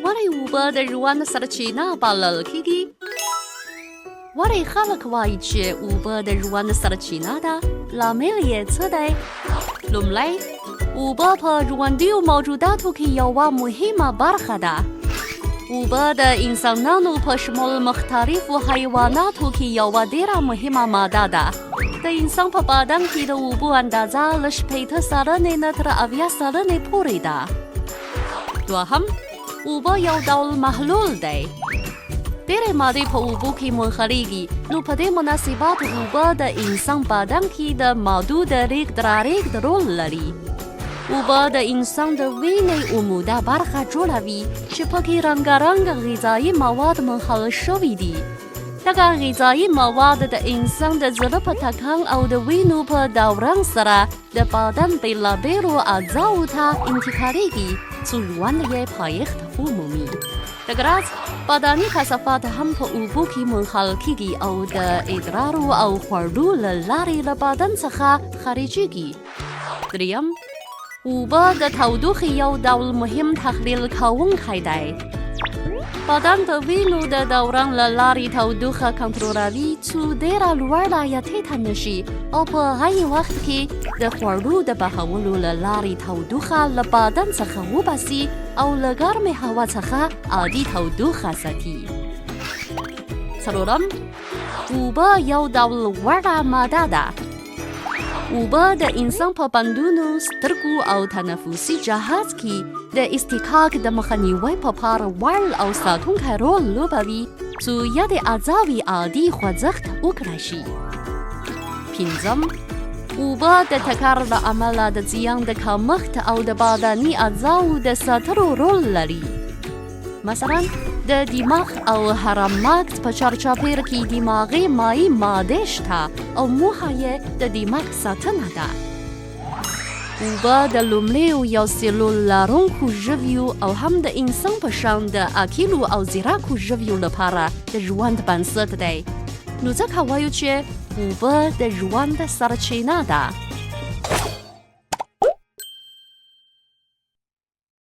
ولې اوبه د ژوند سرچینه بلل کیږي؟ ولې خلک وایي چې اوبه د ژوند سرچینه ده؟ لامل یې څه دی؟ لومړی، اوبه په ژوندیو موجوداتو کې یوه مهمه برخه ده. اوبه د انسانانو په شمول مختلفو حیواناتو کې یوه ډېره مهمه ماده ده. د انسان په بدن کې د اوبو اندازه له 80 سلنې نه تر 80 سلنې پورې ده. دوهم، اوبه یو ډول محلول دی. ډېرې مادې په اوبو کې منخرېږي، نو په دې مناسبت اوبه د انسان بدن کې د مادو د ریږد راریږد رول لري. اوبه د انسان د وینې عموده برخه جوړوي چې پکې رنګارنګ غذایي مواد منحل شوي دي. دغه غذایي مواد د انسان د زړه په ټکان او د وینو په دوران سره د بدن بېلابېلو اجزاوو ته انتقالېږي څو ژوند یې پایښت ومومي. دغه راز بدني کثافات هم په اوبو کې منحل کیږي او د ادرارو او خوړو له لارې له بدن څخه خارجېږي. دریم، اوبه د تودوخې یو ډول مهم تحلیل کوونکی دی. بدن د وینو د دوران له لارې تودوخه کنټرولوي څو ډېره لوړه یا ټیټه نشي او په هغه وخت کې د خوړو د بهولو له لارې تودوخه له بدن څخه وباسي او له ګرمې هوا څخه عادي تودوخه ساتي. څلورم، اوبه یو ډول وړه ماده ده. اوبه د انسان په بندونو، سترګو او تنفسي جهاز کې د اصطکاک د مخنیوي په پاره وړ او ساتونکی رول لوبوي څو یادې اعضاوې عادي خوځښت وکړای شي. پنځم، اوبه د ټکر له امله د زیان د کمښت او د بدني اعضاو د ساتلو رول لري. مثلا د دماغ او هرم مغز په چارچاپیر کې دماغي مایع ماده شته او موخه یې د دماغ ساتنه ده. اوبه د لومړیو یو سیلول لرونکو ژویو او هم د انسان په شان د اکیلو او زیرکو ژویو لپاره د ژوند بنسټ دی. نو ځکه وایو چې اوبه د ژوند سرچینه ده.